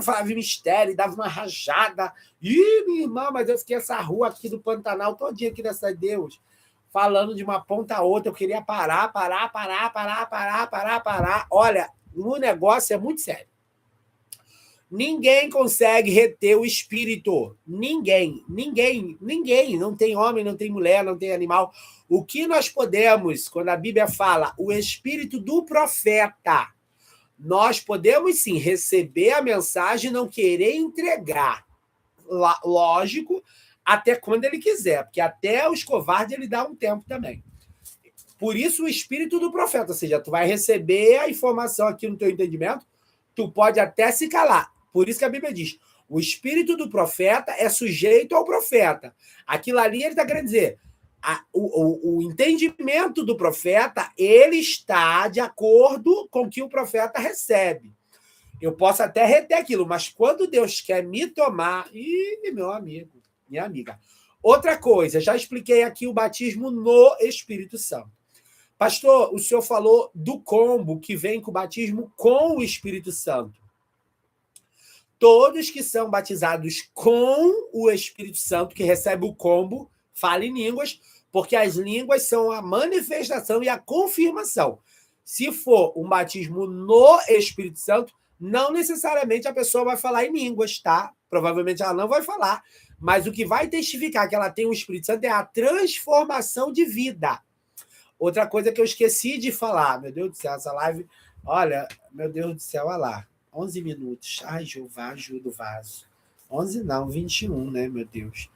falava de mistério e dava uma rajada. Ih, minha irmã, mas eu fiquei essa rua aqui do Pantanal todinha aqui nessa Deus, falando de uma ponta a outra. Eu queria parar. Olha, o negócio é muito sério. Ninguém consegue reter o espírito. Ninguém. Não tem homem, não tem mulher, não tem animal. O que nós podemos, quando a Bíblia fala o espírito do profeta, nós podemos sim receber a mensagem e não querer entregar. Lógico, até quando ele quiser, porque até os covardes ele dá um tempo também. Por isso o espírito do profeta, ou seja, tu vai receber a informação aqui no teu entendimento, tu pode até se calar. Por isso que a Bíblia diz, o espírito do profeta é sujeito ao profeta. Aquilo ali ele está querendo dizer, o entendimento do profeta, ele está de acordo com o que o profeta recebe. Eu posso até reter aquilo, mas quando Deus quer me tomar... Ih, meu amigo, minha amiga. Outra coisa, já expliquei aqui o batismo no Espírito Santo. Pastor, o senhor falou do combo que vem com o batismo com o Espírito Santo. Todos que são batizados com o Espírito Santo, que recebe o combo, falam em línguas, porque as línguas são a manifestação e a confirmação. Se for um batismo no Espírito Santo, não necessariamente a pessoa vai falar em línguas, tá? Provavelmente ela não vai falar, mas o que vai testificar que ela tem o Espírito Santo é a transformação de vida. Outra coisa que eu esqueci de falar, meu Deus do céu, essa live, olha, meu Deus do céu, olha lá, 11 minutos. Ai, Jeová, ajuda o vaso. 11 não, 21, né, meu Deus.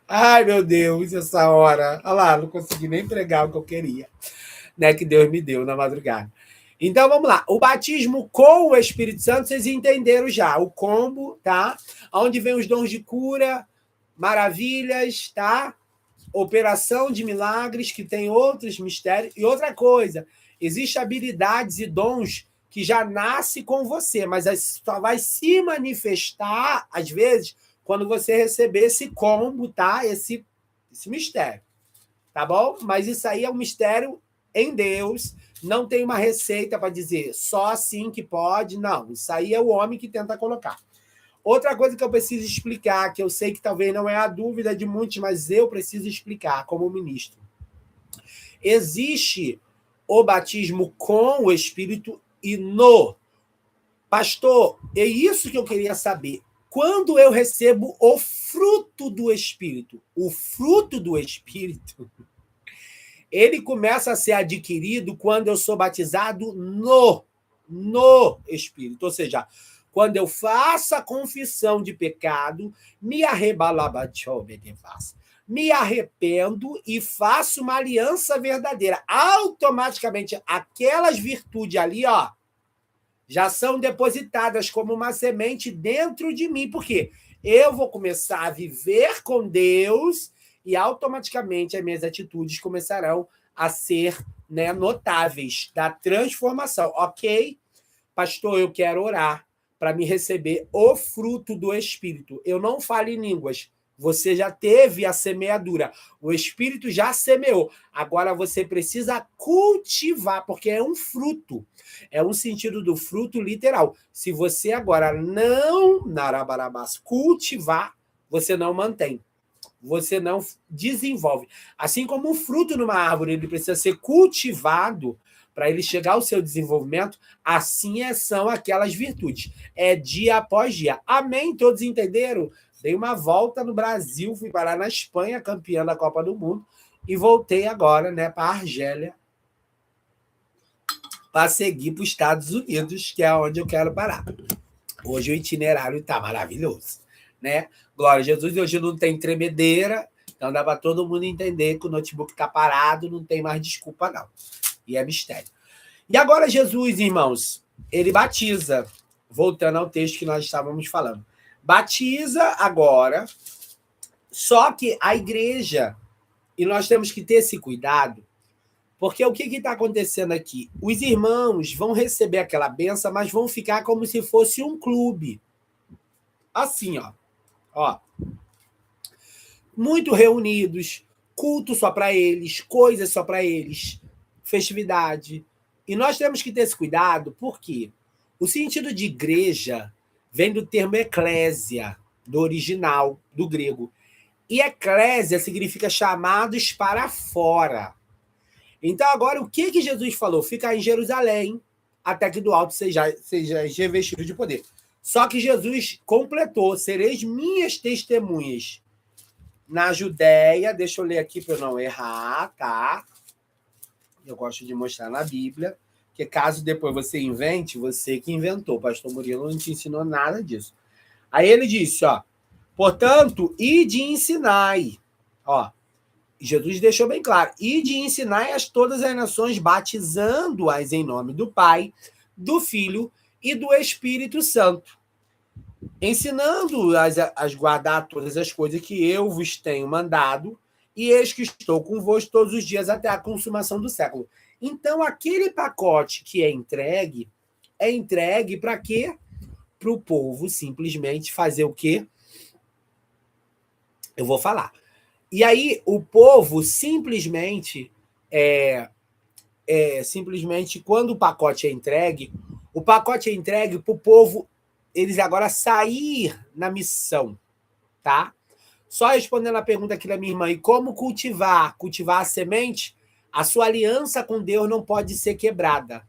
Ai, meu Deus, essa hora. Olha lá, não consegui nem pregar o que eu queria, né, que Deus me deu na madrugada. Então, vamos lá. O batismo com o Espírito Santo, vocês entenderam já. O combo, tá? Onde vem os dons de cura, maravilhas, tá? Operação de milagres, que tem outros mistérios. E outra coisa, Existem habilidades e dons que já nascem com você, mas só vai se manifestar, às vezes, quando você receber esse combo, tá? Esse mistério, tá bom? Mas isso aí é um mistério em Deus, não tem uma receita para dizer só assim que pode, não. Isso aí é o homem que tenta colocar. Outra coisa que eu preciso explicar, que eu sei que talvez não é a dúvida de muitos, mas eu preciso explicar como ministro. Existe o batismo com o Espírito e no. Pastor, é isso que eu queria saber. Quando eu recebo o fruto do Espírito, ele começa a ser adquirido quando eu sou batizado no Espírito. Ou seja, quando eu faço a confissão de pecado, me arrependo e faço uma aliança verdadeira. Automaticamente, aquelas virtudes ali, ó, já são depositadas como uma semente dentro de mim. Por quê? Eu vou começar a viver com Deus e automaticamente as minhas atitudes começarão a ser, né, notáveis, da transformação. Ok? Pastor, eu quero orar para me receber o fruto do Espírito. Eu não falo em línguas. Você já teve a semeadura. O Espírito já semeou. Agora você precisa cultivar, porque é um fruto. É um sentido do fruto literal. Se você agora não, narabarabás, cultivar, você não mantém. Você não desenvolve. Assim como um fruto numa árvore, ele precisa ser cultivado para ele chegar ao seu desenvolvimento, assim são aquelas virtudes. É dia após dia. Amém? Todos entenderam? Dei uma volta no Brasil, fui parar na Espanha, campeã da Copa do Mundo, e voltei agora, né, para a Argélia, para seguir para os Estados Unidos, que é onde eu quero parar. Hoje o itinerário está maravilhoso, né? Glória a Jesus, hoje não tem tremedeira, então dá para todo mundo entender que o notebook está parado, não tem mais desculpa, não. E é mistério. E agora Jesus, irmãos, ele batiza, voltando ao texto que nós estávamos falando. Batiza agora, só que a igreja, e nós temos que ter esse cuidado, porque o que está acontecendo aqui? Os irmãos vão receber aquela benção, mas vão ficar como se fosse um clube. Assim, ó. Muito reunidos, culto só para eles, coisas só para eles, festividade. E nós temos que ter esse cuidado, porque o sentido de igreja vem do termo eclésia, do original, do grego. E eclésia significa chamados para fora. Então, agora, o que Jesus falou? Ficar em Jerusalém, até que do alto seja revestido de poder. Só que Jesus completou: sereis minhas testemunhas na Judéia, deixa eu ler aqui para eu não errar, tá? Eu gosto de mostrar na Bíblia, que caso depois você invente, você que inventou. O pastor Murilo não te ensinou nada disso. Aí ele disse, ó, portanto, ide e ensinai. Ó, Jesus deixou bem claro, ide e ensinai a todas as nações, batizando-as em nome do Pai, do Filho e do Espírito Santo, ensinando-as a guardar todas as coisas que eu vos tenho mandado, e eis que estou convosco todos os dias até a consumação do século. Então, aquele pacote que é entregue para quê? Para o povo simplesmente fazer o quê? Eu vou falar. E aí, o povo simplesmente, quando o pacote é entregue para o povo, eles agora sair na missão, tá? Só respondendo a pergunta aqui da minha irmã, e como cultivar? Cultivar a semente? A sua aliança com Deus não pode ser quebrada.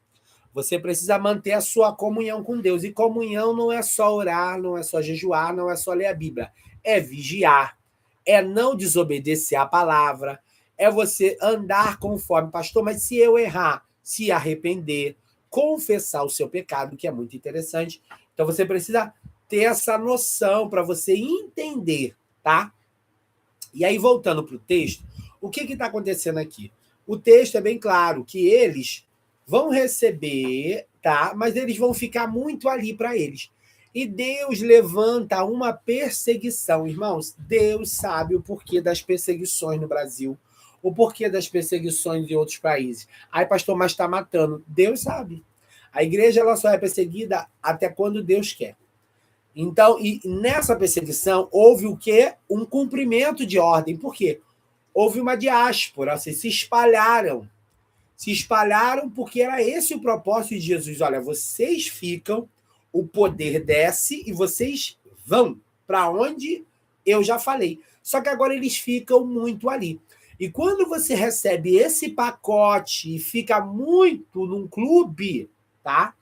Você precisa manter a sua comunhão com Deus. E comunhão não é só orar, não é só jejuar, não é só ler a Bíblia. É vigiar, é não desobedecer a palavra, é você andar conforme. Pastor, mas se eu errar, se arrepender, confessar o seu pecado, que é muito interessante. Então você precisa ter essa noção para você entender, tá? E aí, voltando para o texto, o que está acontecendo aqui? O texto é bem claro que eles vão receber, tá? Mas eles vão ficar muito ali para eles. E Deus levanta uma perseguição. Irmãos, Deus sabe o porquê das perseguições no Brasil. O porquê das perseguições em outros países? Ai, pastor, mas está matando. Deus sabe. A igreja ela só é perseguida até quando Deus quer. Então, e nessa perseguição, houve o quê? Um cumprimento de ordem. Por quê? Houve uma diáspora, assim, se espalharam. Se espalharam porque era esse o propósito de Jesus. Olha, vocês ficam, o poder desce e vocês vão para onde eu já falei. Só que agora eles ficam muito ali. E quando você recebe esse pacote e fica muito num clube, tá?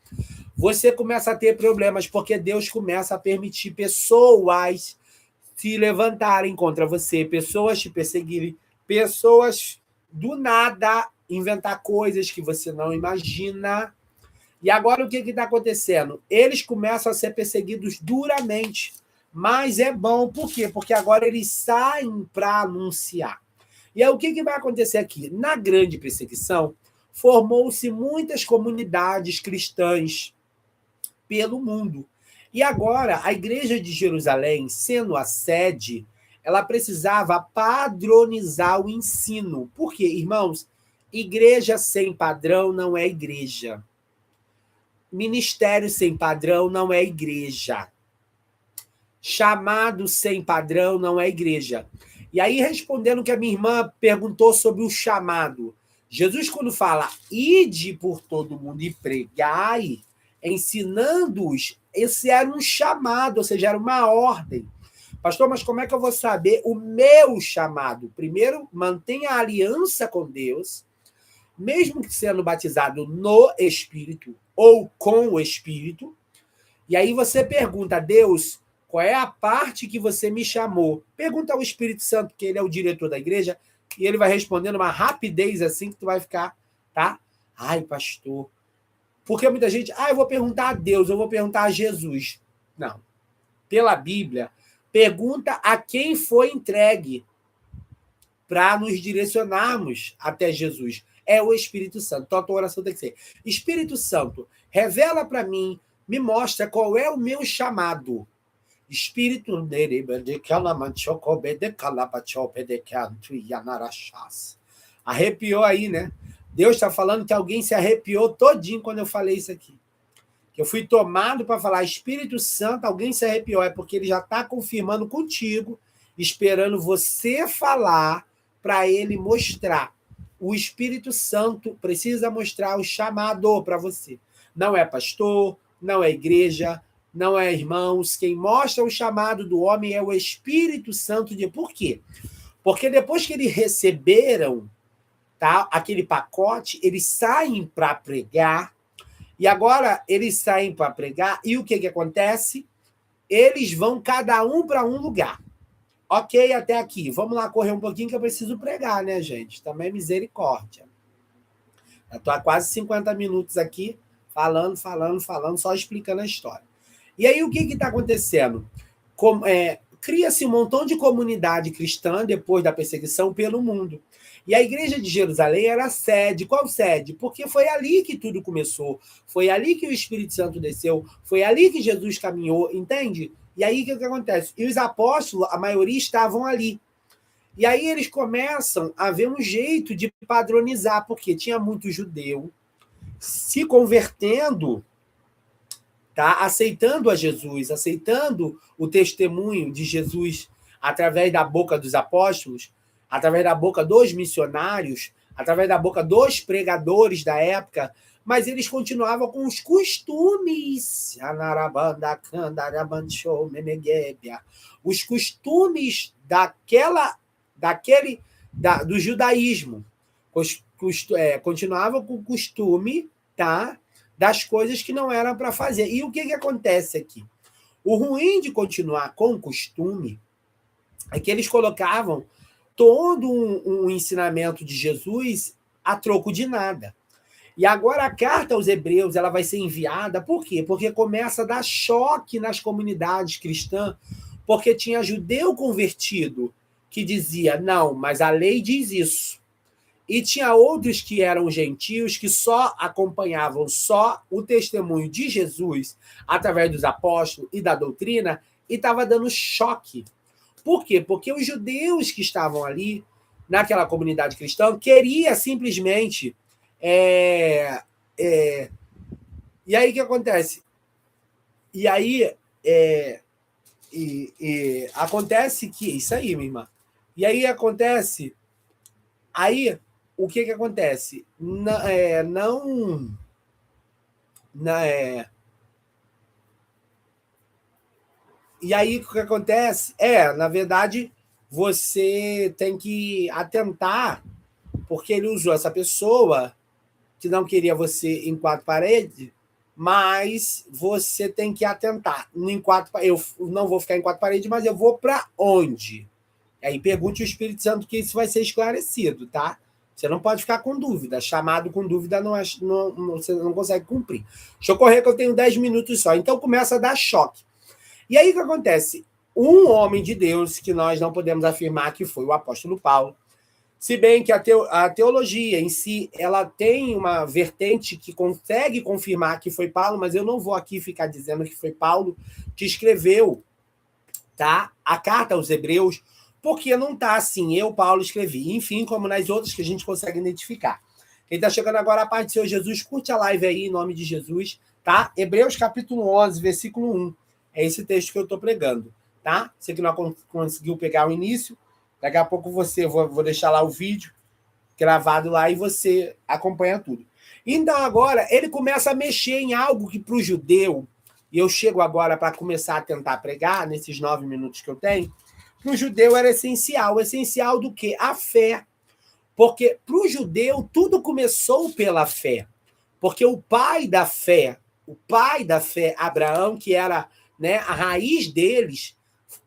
Você começa a ter problemas, porque Deus começa a permitir pessoas se levantarem contra você, pessoas te perseguirem, pessoas do nada inventar coisas que você não imagina. E agora o que está acontecendo? Eles começam a ser perseguidos duramente. Mas é bom, por quê? Porque agora eles saem para anunciar. E aí o que vai acontecer aqui? Na grande perseguição, formou-se muitas comunidades cristãs pelo mundo. E agora, a Igreja de Jerusalém, sendo a sede, ela precisava padronizar o ensino. Por quê, irmãos? Igreja sem padrão não é igreja. Ministério sem padrão não é igreja. Chamado sem padrão não é igreja. E aí, respondendo o que a minha irmã perguntou sobre o chamado. Jesus, quando fala, ide por todo mundo e pregai, ensinando-os, esse era um chamado, ou seja, era uma ordem. Pastor, mas como é que eu vou saber o meu chamado? Primeiro, mantenha a aliança com Deus, mesmo que sendo batizado no Espírito ou com o Espírito. E aí você pergunta a Deus, qual é a parte que você me chamou? Pergunta ao Espírito Santo, que ele é o diretor da igreja, e ele vai respondendo uma rapidez assim que tu vai ficar, tá? Ai, pastor. Porque muita gente, eu vou perguntar a Deus, eu vou perguntar a Jesus. Não. Pela Bíblia, pergunta a quem foi entregue para nos direcionarmos até Jesus. É o Espírito Santo. Então a tua oração tem que ser: Espírito Santo, revela para mim, me mostra qual é o meu chamado. Espírito arrepiou aí, né? Deus está falando que alguém se arrepiou todinho quando eu falei isso aqui. Que eu fui tomado para falar Espírito Santo, alguém se arrepiou. É porque ele já está confirmando contigo, esperando você falar para ele mostrar. O Espírito Santo precisa mostrar o chamado para você. Não é pastor, não é igreja, não é irmãos. Quem mostra o chamado do homem é o Espírito Santo. Por quê? Porque depois que eles receberam, tá, aquele pacote, eles saem para pregar. E agora eles saem para pregar. E o que acontece? Eles vão cada um para um lugar. Ok, até aqui. Vamos lá correr um pouquinho que eu preciso pregar, né, gente? Também misericórdia. Eu estou há quase 50 minutos aqui falando, só explicando a história. E aí o que está acontecendo? Cria-se um montão de comunidade cristã depois da perseguição pelo mundo. E a igreja de Jerusalém era a sede. Qual sede? Porque foi ali que tudo começou. Foi ali que o Espírito Santo desceu. Foi ali que Jesus caminhou, entende? E aí o que acontece? E os apóstolos, a maioria estavam ali. E aí eles começam a ver um jeito de padronizar, porque tinha muito judeu se convertendo, tá? Aceitando a Jesus, aceitando o testemunho de Jesus através da boca dos apóstolos, através da boca dos missionários, através da boca dos pregadores da época, mas eles continuavam com os costumes, os costumes do judaísmo. Continuavam com o costume, tá, das coisas que não eram para fazer. E o que acontece aqui? O ruim de continuar com o costume é que eles colocavam todo um ensinamento de Jesus a troco de nada. E agora a carta aos Hebreus ela vai ser enviada, por quê? Porque começa a dar choque nas comunidades cristãs, porque tinha judeu convertido que dizia, não, mas a lei diz isso. E tinha outros que eram gentios que só acompanhavam só o testemunho de Jesus através dos apóstolos e da doutrina e estava dando choque. Por quê? Porque os judeus que estavam ali naquela comunidade cristã, queria simplesmente... E aí o que acontece? E aí acontece que... Isso aí, minha irmã. E aí acontece... Aí, o que acontece? E aí, o que acontece? Na verdade, você tem que atentar, porque ele usou essa pessoa que não queria você em quatro paredes, mas você tem que atentar. Eu não vou ficar em quatro paredes, mas eu vou para onde? Aí pergunte o Espírito Santo que isso vai ser esclarecido, tá? Você não pode ficar com dúvida. Chamado com dúvida você não consegue cumprir. Deixa eu correr que eu tenho 10 minutos só. Então começa a dar choque. E aí o que acontece? Um homem de Deus, que nós não podemos afirmar que foi o apóstolo Paulo, se bem que a teologia em si, ela tem uma vertente que consegue confirmar que foi Paulo, mas eu não vou aqui ficar dizendo que foi Paulo que escreveu, tá? A carta aos Hebreus, porque não está assim, eu, Paulo, escrevi. Enfim, como nas outras que a gente consegue identificar. Quem está chegando agora, a paz do Senhor Jesus, curte a live aí, em nome de Jesus, tá? Hebreus capítulo 11, versículo 1. É esse texto que eu estou pregando, tá? Você que não conseguiu pegar o início, daqui a pouco vou deixar lá o vídeo gravado lá e você acompanha tudo. Então, agora, ele começa a mexer em algo que para o judeu, e eu chego agora para começar a tentar pregar, nesses 9 minutos que eu tenho, para o judeu era essencial. Essencial do quê? A fé. Porque para o judeu tudo começou pela fé. Porque o pai da fé, Abraão, que era, né, a raiz deles,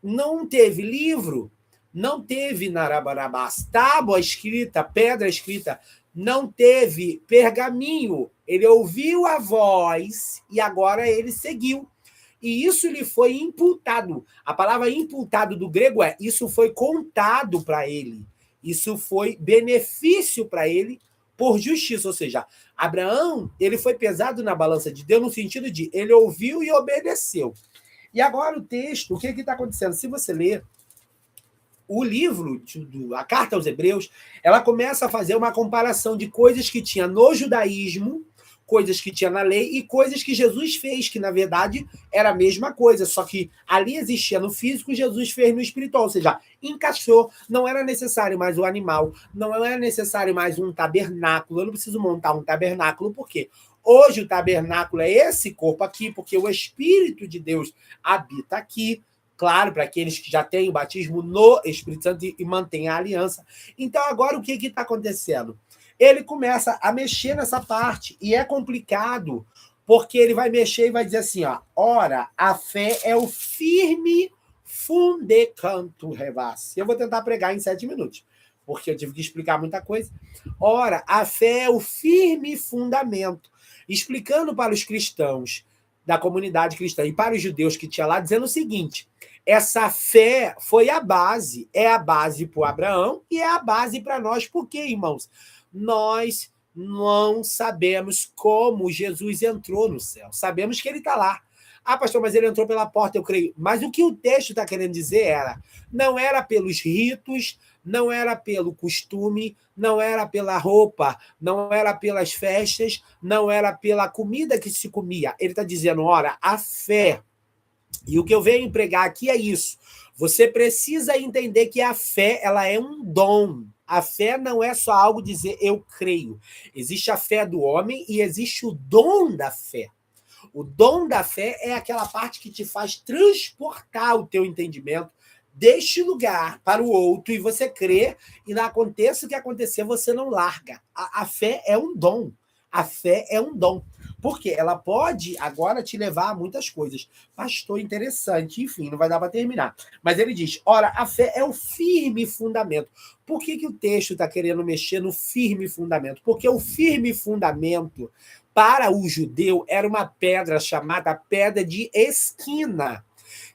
não teve livro, não teve narabarabás, tábua escrita, pedra escrita, não teve pergaminho. Ele ouviu a voz e agora ele seguiu. E isso lhe foi imputado. A palavra imputado do grego isso foi contado para ele. Isso foi benefício para ele por justiça. Ou seja, Abraão, ele foi pesado na balança de Deus no sentido de ele ouviu e obedeceu. E agora o texto, o que está acontecendo? Se você ler o livro, a carta aos Hebreus, ela começa a fazer uma comparação de coisas que tinha no judaísmo, coisas que tinha na lei e coisas que Jesus fez, que na verdade era a mesma coisa, só que ali existia no físico, Jesus fez no espiritual, ou seja, encaixou, não era necessário mais o animal, não era necessário mais um tabernáculo, eu não preciso montar um tabernáculo, por quê? Hoje o tabernáculo é esse corpo aqui, porque o Espírito de Deus habita aqui, claro, para aqueles que já têm o batismo no Espírito Santo e mantêm a aliança. Então, agora o que está acontecendo? Ele começa a mexer nessa parte, e é complicado, porque ele vai mexer e vai dizer assim, ó, ora, a fé é o firme fundecanto revasse. Eu vou tentar pregar em 7 minutos, porque eu tive que explicar muita coisa. Ora, a fé é o firme fundamento, explicando para os cristãos da comunidade cristã e para os judeus que tinha lá, dizendo o seguinte, essa fé foi a base, é a base para Abraão e é a base para nós. Por quê, irmãos? Nós não sabemos como Jesus entrou no céu. Sabemos que ele está lá. Ah, pastor, mas ele entrou pela porta, eu creio. Mas o que o texto está querendo dizer não era pelos ritos, não era pelo costume, não era pela roupa, não era pelas festas, não era pela comida que se comia. Ele está dizendo, ora, a fé. E o que eu venho pregar aqui é isso. Você precisa entender que a fé, ela é um dom. A fé não é só algo dizer eu creio. Existe a fé do homem e existe o dom da fé. O dom da fé é aquela parte que te faz transportar o teu entendimento deste lugar para o outro e você crê e não aconteça o que acontecer, você não larga. A fé é um dom. A fé é um dom. Porque ela pode agora te levar a muitas coisas. Pastor, interessante. Enfim, não vai dar para terminar. Mas ele diz, ora, a fé é o firme fundamento. Por que o texto está querendo mexer no firme fundamento? Porque o firme fundamento, para o judeu, era uma pedra chamada pedra de esquina,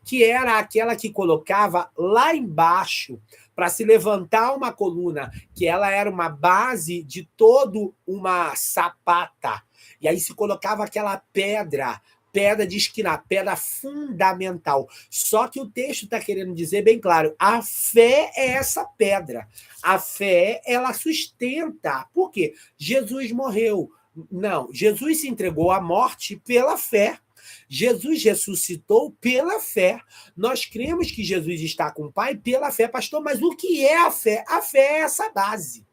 que era aquela que colocava lá embaixo para se levantar uma coluna, que ela era uma base de todo uma sapata. E aí se colocava aquela pedra pedra de esquinar, pedra fundamental. Só que o texto está querendo dizer bem claro, a fé é essa pedra. A fé, ela sustenta. Por quê? Jesus morreu. Não, Jesus se entregou à morte pela fé. Jesus ressuscitou pela fé. Nós cremos que Jesus está com o Pai pela fé, pastor, mas o que é a fé? A fé é essa base.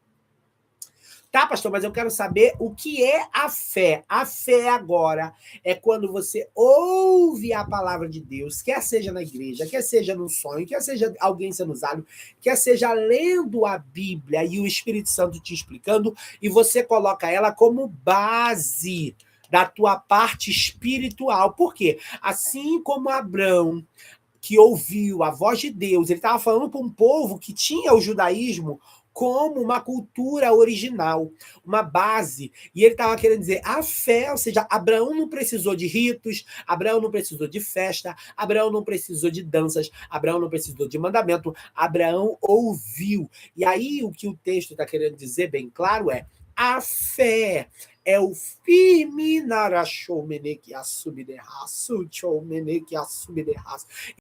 Tá, pastor, mas eu quero saber o que é a fé. A fé agora é quando você ouve a palavra de Deus, quer seja na igreja, quer seja num sonho, quer seja alguém sendo usado, quer seja lendo a Bíblia e o Espírito Santo te explicando, e você coloca ela como base da tua parte espiritual. Por quê? Assim como Abraão, que ouviu a voz de Deus, ele estava falando para um povo que tinha o judaísmo como uma cultura original, uma base. E ele estava querendo dizer, a fé, ou seja, Abraão não precisou de ritos, Abraão não precisou de festa, Abraão não precisou de danças, Abraão não precisou de mandamento, Abraão ouviu. E aí o que o texto está querendo dizer bem claro é, a fé é o firme narachou meneque assumir de raço,